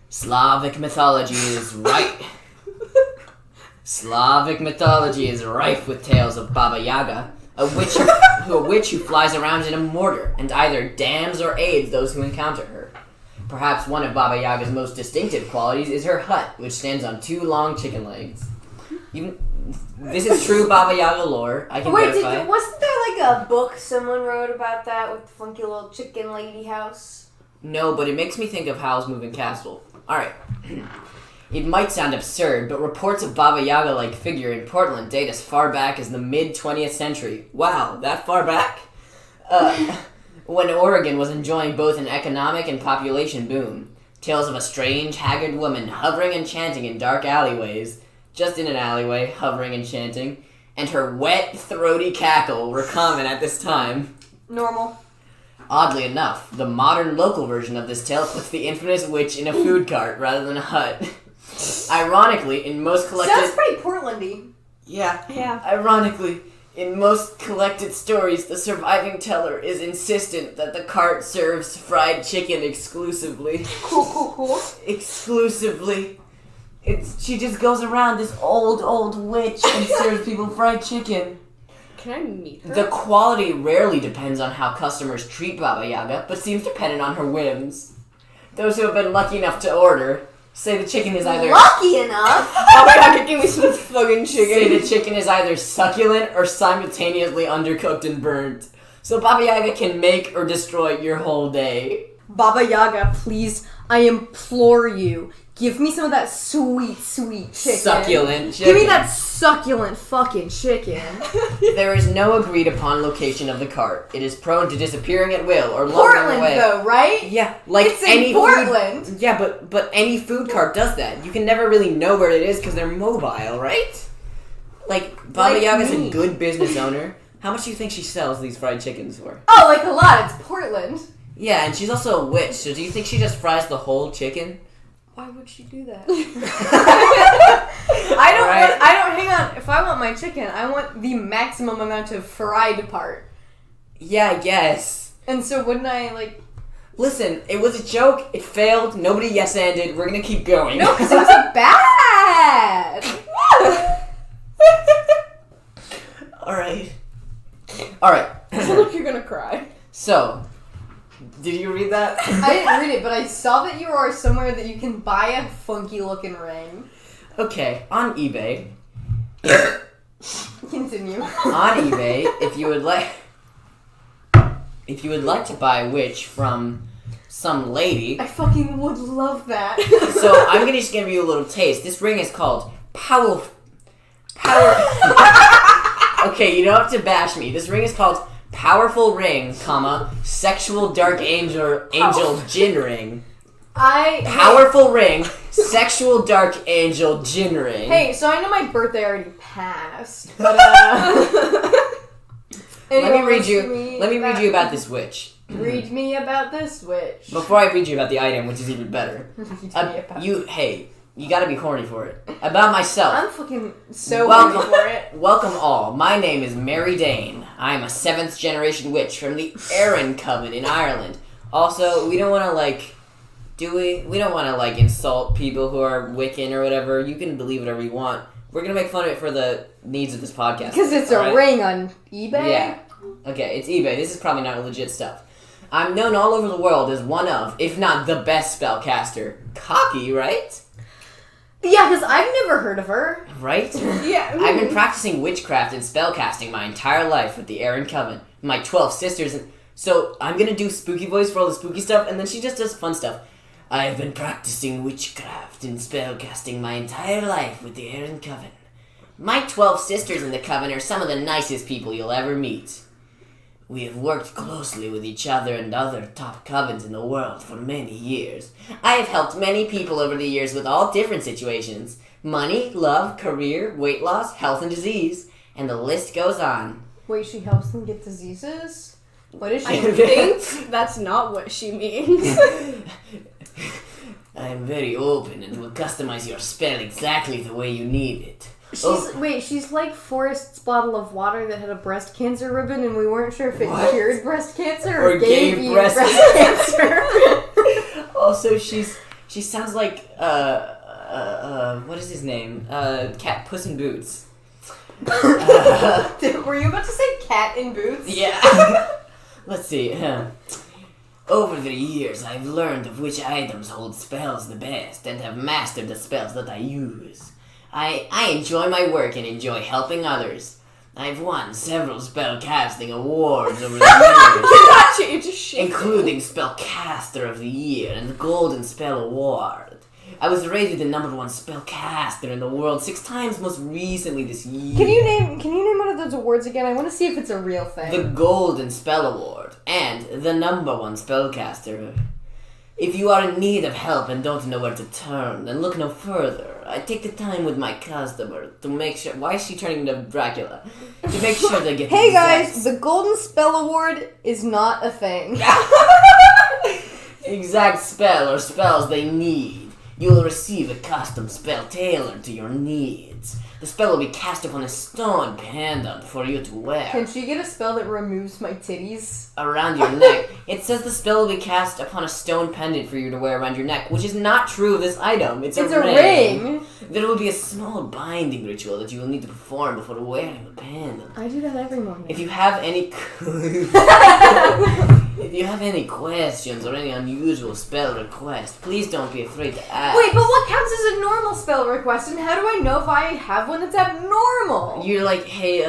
Slavic mythology is rife with tales of Baba Yaga, a witch who flies around in a mortar and either damns or aids those who encounter her. Perhaps one of Baba Yaga's most distinctive qualities is her hut, which stands on 2 long chicken legs. This is true Baba Yaga lore. I can verify.
Wasn't there like a book someone wrote about that with the funky little chicken lady house?
No, but it makes me think of Howl's Moving Castle. Alright. It might sound absurd, but reports of Baba Yaga-like figure in Portland date as far back as the mid-20th century. Wow, that far back? When Oregon was enjoying both an economic and population boom. Tales of a strange, haggard woman hovering and chanting in dark alleyways, just in an alleyway, hovering and chanting, and her wet, throaty cackle were common at this time.
Normal.
Oddly enough, the modern local version of this tale puts the infamous witch in a food cart rather than a hut. Ironically, in most collected...
Sounds pretty Portlandy.
Yeah.
Yeah.
Ironically, in most collected stories, the surviving teller is insistent that the cart serves fried chicken exclusively.
Cool.
Exclusively. She just goes around, this old witch, and serves people fried chicken.
Can I meet her?
The quality rarely depends on how customers treat Baba Yaga, but seems dependent on her whims. Those who have been lucky enough to order say the chicken is either...
Lucky enough?
Oh my god, give me some fucking chicken.
Say the chicken is either succulent or simultaneously undercooked and burnt. So Baba Yaga can make or destroy your whole day.
Baba Yaga, please, I implore you, give me some of that sweet chicken.
Succulent chicken.
Give me that succulent fucking chicken.
There is no agreed upon location of the cart. It is prone to disappearing at will or lumbering
Portland,
away.
though, right?
Yeah, like
It's in
any
Portland.
Food, yeah, but any food cart does that. You can never really know where it is because they're mobile, right? Like Baba Yaga's a good business owner. How much do you think she sells these fried chickens for?
Oh, like a lot. It's Portland.
Yeah, and she's also a witch. So do you think she just fries the whole chicken?
Why would she do that?
Right.
Hang on. If I want my chicken, I want the maximum amount of fried part.
Yeah, I guess.
And so wouldn't I, like...
Listen, it was a joke. It failed. Nobody yes-anded. We're gonna keep going.
No, because it was a bad.
Alright.
I feel like you're gonna cry.
So, did you read that?
I didn't read it, but I saw that you are somewhere that you can buy a funky-looking ring.
Okay, on eBay.
Continue.
On eBay, if you would like to buy a witch from some lady.
I fucking would love that.
So I'm gonna just give you a little taste. This ring is called Power. Okay, you don't have to bash me. This ring is called Powerful Ring, Sexual Dark Angel Jinn Ring. Powerful Ring, Sexual Dark Angel Jinn Ring.
Hey, so I know my birthday already passed, but
Let me read you about this witch.
Read me about this witch.
Before I read you about the item, which is even better. You gotta be horny for it. About myself.
I'm fucking so ready for it.
Welcome all. My name is Mary Dane. I am a 7th generation witch from the Erin Coven in Ireland. Also, we don't want to we don't want to insult people who are Wiccan or whatever. You can believe whatever you want. We're gonna make fun of it for the needs of this podcast.
Because it's a ring on eBay?
Yeah. Okay, it's eBay. This is probably not legit stuff. I'm known all over the world as one of, if not the best spellcaster. Cocky, right?
Yeah, because I've never heard of her.
Right?
Yeah.
I've been practicing witchcraft and spellcasting my entire life with the Erin Coven. My 12 sisters. So I'm going to do spooky voice for all the spooky stuff, and then she just does fun stuff. I have been practicing witchcraft and spellcasting my entire life with the Erin Coven. My 12 sisters in the Coven are some of the nicest people you'll ever meet. We have worked closely with each other and other top covens in the world for many years. I have helped many people over the years with all different situations. Money, love, career, weight loss, health and disease. And the list goes on.
Wait, she helps them get diseases? What is she
I think that's not what she means.
I am very open and will customize your spell exactly the way you need it.
She's like Forrest's bottle of water that had a breast cancer ribbon, and we weren't sure if it cured breast cancer or gave you breast cancer.
Also, she sounds like what is his name? Cat Puss in Boots.
Were you about to say Cat in Boots?
Yeah. Let's see. Over the years, I've learned of which items hold spells the best and have mastered the spells that I use. I enjoy my work and enjoy helping others. I've won several spellcasting awards over the years, including Spellcaster of the Year and the Golden Spell Award. I was rated the #1 spellcaster in the world 6 times most recently this year.
Can you name one of those awards again? I want to see if it's a real thing.
The Golden Spell Award and the #1 spellcaster. If you are in need of help and don't know where to turn, then look no further. I take the time with my customer to make sure... Why is she turning into Dracula? To make sure they get
Hey guys, the Golden Spell Award is not a thing.
exact spell or spells they need. You will receive a custom spell tailored to your needs. The spell will be cast upon a stone pendant for you to wear.
Can she get a spell that removes my titties?
Around your neck. It says the spell will be cast upon a stone pendant for you to wear around your neck, which is not true of this item. It's a ring. There will be a small binding ritual that you will need to perform before wearing the pendant.
I do that every morning.
If you have any if you have any questions or any unusual spell requests, please don't be afraid to ask.
Wait, but what counts as a normal spell request, and how do I know if I have one that's abnormal?
You're like, hey,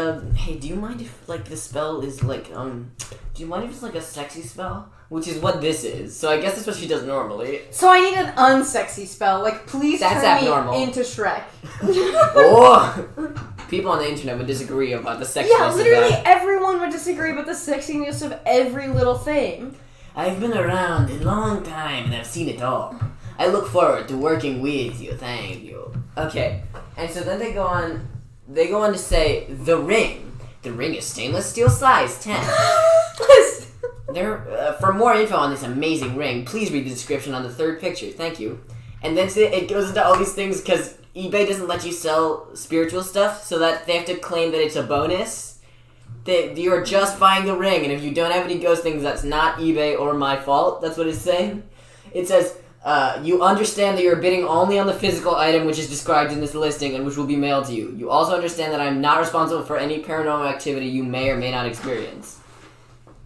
do you mind if, like, the spell is, like, do you mind if it's, like, a sexy spell? Which is what this is. So I guess that's what she does normally.
So I need an unsexy spell. Like, please
That's
turn
abnormal.
me into Shrek.
Oh! People on the internet would disagree about the sexiness
Yeah, literally
of that.
everyone would disagree about the sexiness of every little thing.
I've been around a long time and I've seen it all. I look forward to working with you. Thank you. Okay, and so then they go on to say, the ring. The ring is stainless steel size 10. For more info on this amazing ring, please read the description on the third picture. Thank you. And then it goes into all these things because eBay doesn't let you sell spiritual stuff, so that they have to claim that it's a bonus. You're just buying the ring, and if you don't have any ghost things, that's not eBay or my fault. That's what it's saying. It says, you understand that you're bidding only on the physical item which is described in this listing and which will be mailed to you. You also understand that I'm not responsible for any paranormal activity you may or may not experience.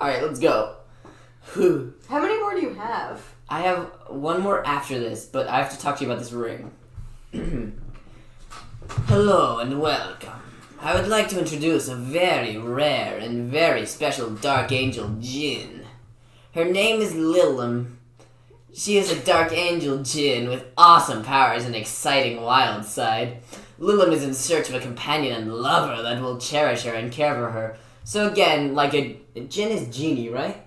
Alright, let's go. Whew.
How many more do you have?
I have one more after this, but I have to talk to you about this ring. Hello and welcome. I would like to introduce a very rare and very special Dark Angel Djinn. Her name is Lilim. She is a Dark Angel Djinn with awesome powers and exciting wild side. Lilim is in search of a companion and lover that will cherish her and care for her. So again, like a Djinn is genie, right?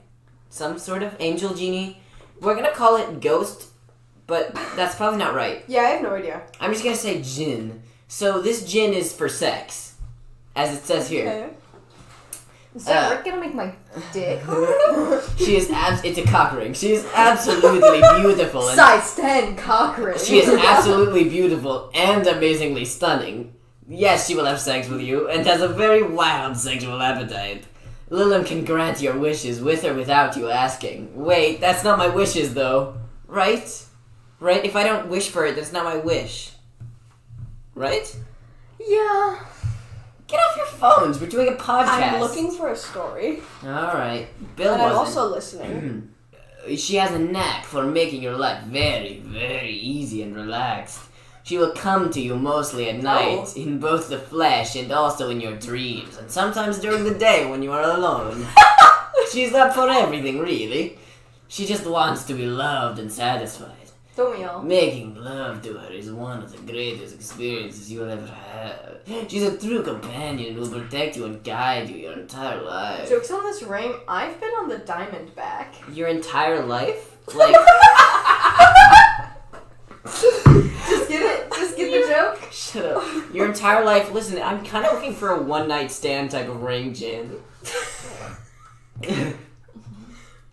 Some sort of angel genie. We're gonna call it ghost, but that's probably not right.
Yeah, I have no idea.
I'm just gonna say Djinn. So this Djinn is for sex, as it says here.
Okay. Is that Rick gonna make my dick?
She is it's a cock ring. She is absolutely beautiful. And
Size 10 cock ring.
she is absolutely beautiful and amazingly stunning. Yes, she will have sex with you and has a very wild sexual appetite. Lilim can grant your wishes with or without you asking. Wait, that's not my wishes though. Right? Right? If I don't wish for it, that's not my wish. Right?
Yeah.
Get off your phones. We're doing a podcast.
I'm looking for a story.
Alright. Bill
And I'm
wasn't.
also listening.
She has a knack for making your life very, very easy and relaxed. She will come to you mostly at night, in both the flesh and also in your dreams, and sometimes during the day when you are alone. She's up for everything, really. She just wants to be loved and satisfied.
Don't we all?
Making love to her is one of the greatest experiences you'll ever have. She's a true companion who will protect you and guide you your entire life.
Jokes on this ring, I've been on the diamond back.
Your entire life? Like...
Just get it? Just get the joke?
Shut up. Your entire life. Listen, I'm kind of looking for a one-night stand type of ring, Jen.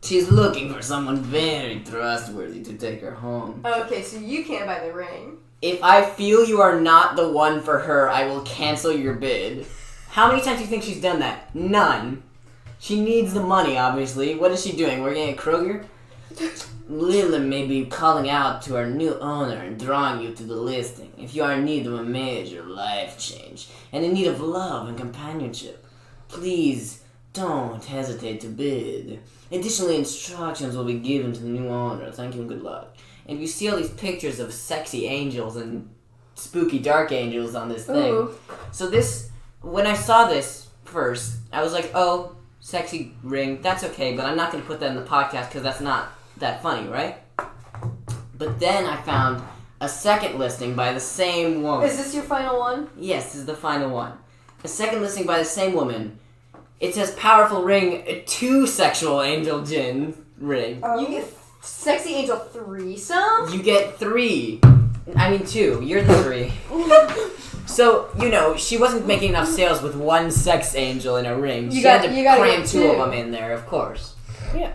She's looking for someone very trustworthy to take her home.
Okay, so you can't buy the ring.
If I feel you are not the one for her, I will cancel your bid. How many times do you think she's done that? None. She needs the money, obviously. What is she doing? Working at Kroger? Lilim may be calling out to her new owner and drawing you to the listing if you are in need of a major life change and in need of love and companionship. Please don't hesitate to bid. Additionally, instructions will be given to the new owner. Thank you and good luck. And you see all these pictures of sexy angels and spooky dark angels on this thing.
Ooh.
So this, when I saw this first, I was like, oh, sexy ring, that's okay, but I'm not going to put that in the podcast because that's not that funny, right? But then I found a second listing by the same woman.
Is this your final one?
Yes, this is the final one. A second listing by the same woman. It says powerful ring, 2 sexual angel Djinn ring.
You get sexy angel threesome?
You get 3. I mean 2. You're the 3. So, you know, she wasn't making enough sales with 1 sex angel in a ring. She had to cram 2 of them in there, of course.
Yeah.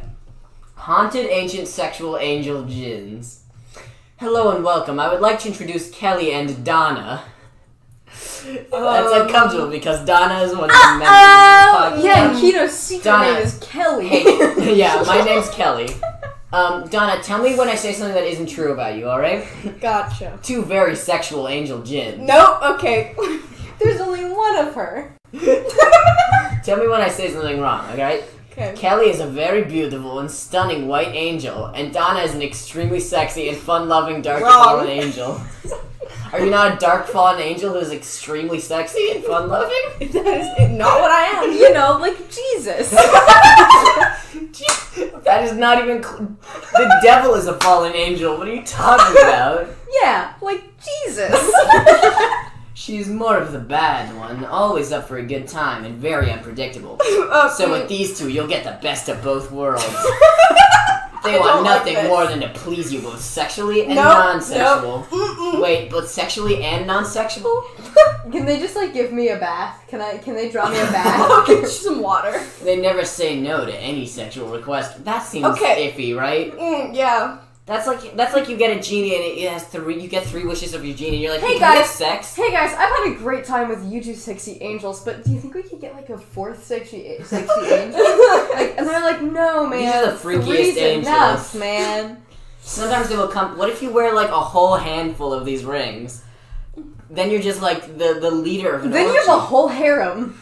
Haunted ancient sexual angel Djinns. Hello and welcome. I would like to introduce Kelly and Donna. That's uncomfortable because Donna is one of the members of the podcast.
Yeah, Keto's secret
Donna.
name is Kelly.
Hey, yeah, my name's Kelly. Donna, tell me when I say something that isn't true about you, alright?
Gotcha.
Two very sexual angel djinns.
Nope, okay.
There's only one of her.
Tell me when I say something wrong, alright?
Okay.
Kelly is a very beautiful and stunning white angel, and Donna is an extremely sexy and fun-loving dark fallen angel. Are you not a dark fallen angel who is extremely sexy and fun-loving?
That is not what I am.
You know, like Jesus.
That is not even... The devil is a fallen angel. What are you talking about?
Yeah, like Jesus.
She's more of the bad one, always up for a good time and very unpredictable. So with these two, you'll get the best of both worlds. They want nothing more than to please you both sexually and non-sexual. Wait, both sexually and non-sexual?
Can they just like give me a bath? Can they draw me a bath?
I'll get you some water.
They never say no to any sexual request. That seems iffy, right?
Yeah.
That's like you get a genie and it has you get 3 wishes of your genie and you're like,
Hey,
can we have
guys.
sex?
Hey guys, I've had a great time with you two sexy angels, but do you think we could get like a 4th sexy angel? Like, and they're like, no, man.
These are the freakiest
3's
angels.
enough, man.
Sometimes they will come. What if you wear like a whole handful of these rings? Then you're just like the leader of an
Then you have a whole harem.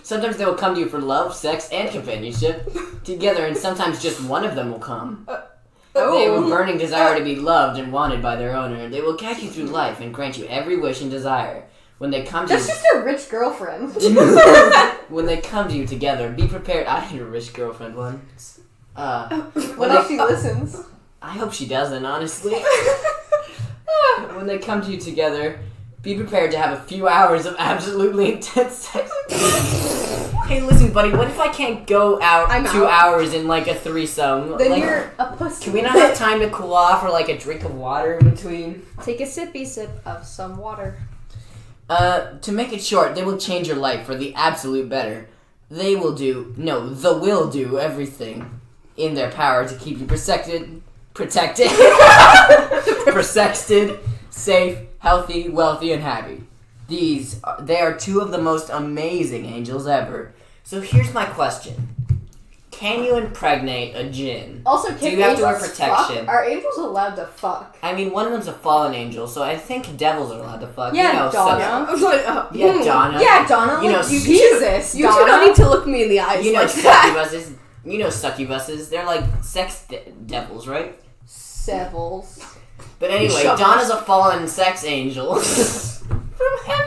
Sometimes they will come to you for love, sex, and companionship together, and sometimes just one of them will come. They have a burning desire to be loved and wanted by their owner. They will guide you through life and grant you every wish and desire. When they come to
That's just a rich girlfriend.
when they come to you together, be prepared. I had a rich girlfriend once.
What if she listens?
I hope she doesn't, honestly. When they come to you together, be prepared to have a few hours of absolutely intense sex. Hey, listen, buddy, what if I can't go out 2 hours in, like, a threesome?
Then
like,
you're a pussy.
Can we not have time to cool off or, like, a drink of water in between?
Take a sippy sip of some water.
To make it short, they will change your life for the absolute better. They will do everything in their power to keep you protected, safe, healthy, wealthy, and happy. They are 2 of the most amazing angels ever. So here's my question. Can you impregnate a djinn?
Also,
do you have to wear protection?
Fuck? Are angels allowed to fuck?
I mean, one of them's a fallen angel, so I think devils are allowed to fuck.
Yeah,
you know,
Donna.
Donna.
Yeah, Donna.
You know,
Jesus.
You two don't need to look me in the eyes.
You know,
like that.
succubuses. You know, succubuses. They're like sex devils, right?
Sevils.
But anyway,
Shovels.
Donna's a fallen sex angel from heaven.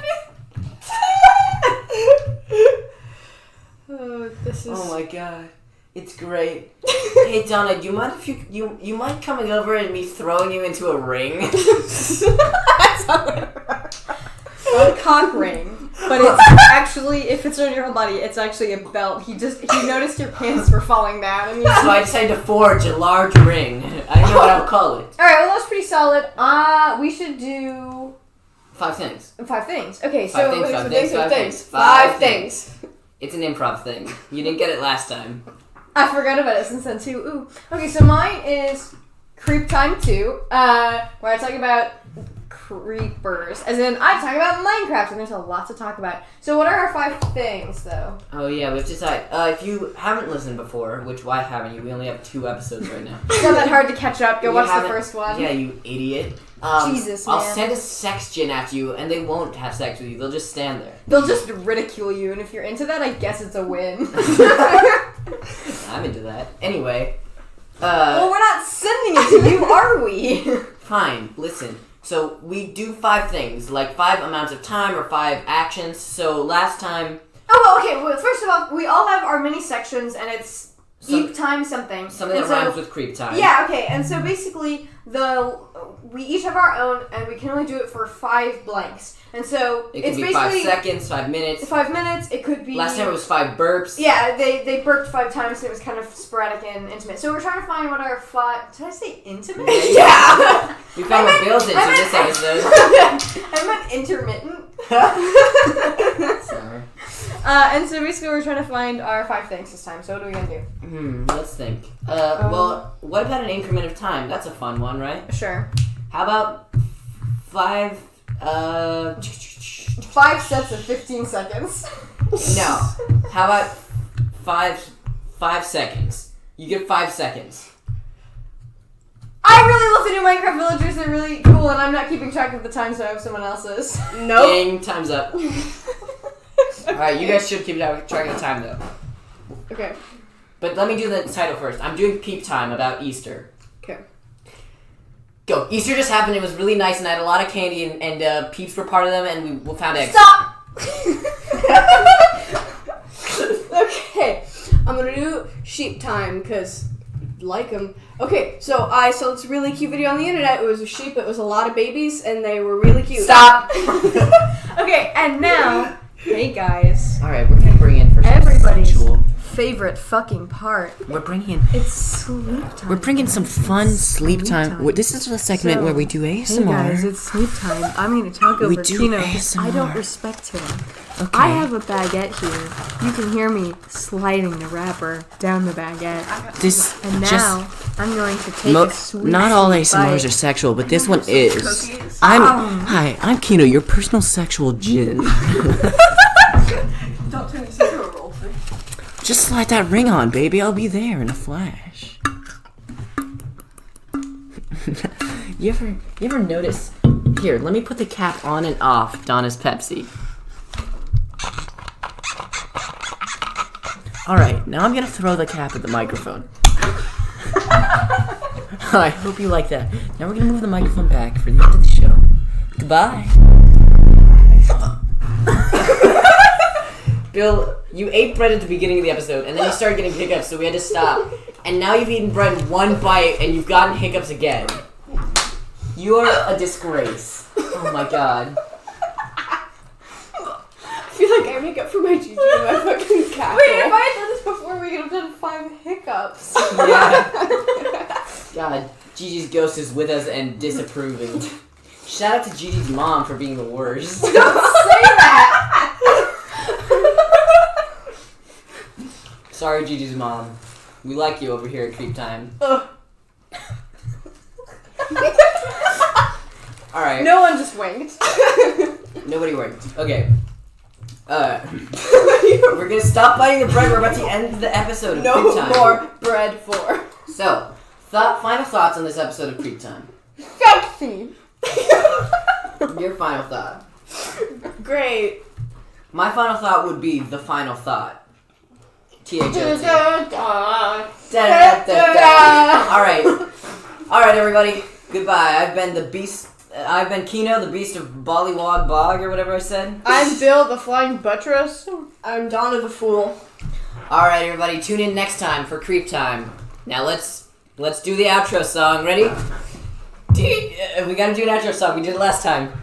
This is.
Oh my god. It's great. Hey Donna, do you mind if you mind coming over and me throwing you into a ring?
A cock ring. But it's actually, if it's on your whole body, it's actually a belt. He noticed your pants were falling down. And
So I decided to forge a large ring. I don't know what I'll call it.
Alright, well that's pretty solid. We should do
5 things.
5 things. Okay, so...
5 things, 5 things, 5 things.
5 things.
It's an improv thing. You didn't get it last time.
I forgot about it since then too. Ooh. Okay, so mine is Creep Time 2, where I talk about creepers. As in, I talk about Minecraft, and there's a lot to talk about. So what are our 5 things, though?
Oh yeah, we have to decide. If you haven't listened before, which why haven't you? We only have 2 episodes right now.
It's not that hard to catch up. Go
You
watch the
haven't-
first one.
Yeah, you idiot.
Jesus,
I'll
man.
send a sex djinn after you, and they won't have sex with you. They'll just stand there.
They'll just ridicule you, and if you're into that, I guess it's a win.
I'm into that. Anyway.
Well, we're not sending it to you, are we?
Fine, listen. So, we do 5 things, like 5 amounts of time or 5 actions. So, last time...
Oh, okay. Well, first of all, we all have our mini sections, and it's each time something.
Something
And
that rhymes with creep time.
Yeah, okay. And so basically, we each have our own, and we can only do it for 5 blanks. And so
It
it's
could be
basically
5 seconds, 5 minutes.
5 minutes. It could be.
Last time it was 5 burps.
Yeah, they burped 5 times, and it was kind of sporadic and intimate. So we're trying to find what our 5. Did I say intimate?
Yeah.
We found what builds into this episode.
I meant intermittent.
Sorry.
And so basically we're trying to find our 5 things this time. So what are we going to do?
Let's think. Well, what about an increment of time? That's a fun one, right?
Sure.
How about 5,
5 sets of 15 seconds.
No. How about 5 seconds? You get 5 seconds.
I really love the new Minecraft villagers. They're really cool, and I'm not keeping track of the time, so I hope someone else is.
Nope.
Dang, time's up. Alright, you guys should keep track of the time, though.
Okay.
But let me do the title first. I'm doing Peep Time about Easter.
Okay.
Go. Easter just happened. It was really nice, and I had a lot of candy, and peeps were part of them, and we found eggs.
Stop!
Okay. I'm gonna do sheep time because like them. Okay, so I saw this really cute video on the internet. It was a sheep. It was a lot of babies, and they were really cute.
Stop! Okay, and now, hey guys.
Alright, we're gonna bring in for
Everybody's
sexual.
favorite fucking part.
We're bringing in.
It's sleep time.
We're bringing some fun sleep time.
time.
This is a segment
So,
where we do ASMR.
Hey guys, it's sleep time. I'm going to talk over
We do
Kino.
ASMR.
I don't respect him.
Okay.
I have a baguette here. You can hear me sliding the wrapper down the baguette.
This
And
just
now I'm going to take a sweet,
not all
sweet
ASMRs
bite.
are sexual, but this one is.
Cookies.
Hi, I'm Kino, your personal sexual djinn.
Don't turn this into a roll thing.
Just slide that ring on, baby. I'll be there in a flash. You ever notice? Here, let me put the cap on and off Donna's Pepsi. Alright, now I'm gonna throw the cap at the microphone. I hope you like that. Now we're gonna move the microphone back for the end of the show. Goodbye. Bill, you ate bread at the beginning of the episode, and then you started getting hiccups, so we had to stop. And now you've eaten bread 1 bite, and you've gotten hiccups again. You are a disgrace. Oh my god.
I feel like I make up for my GG and my fucking cackle.
Wait, if I had done this before, we could have done 5 hiccups.
Yeah. God, Gigi's ghost is with us and disapproving. Shout out to Gigi's mom for being the worst.
Don't say that!
Sorry, Gigi's mom. We like you over here at Creep Time. Alright.
No one just winked.
Nobody worked. Okay. We're gonna stop biting the bread. We're about to end the episode of Creep Time.
No more bread for.
So, final thoughts on this episode of Creep Time.
Sexy.
Your final thought.
Great.
My final thought would be the final thought. T-H-O-T. Alright, everybody. Goodbye. I've been the beast. I've been Kino, the beast of Bollywog Bog, or whatever I said.
I'm Bill, the flying buttress.
I'm Donna the Fool.
Alright, everybody. Tune in next time for Creep Time. Now let's do the outro song. Ready? We gotta do an outro song. We did it last time.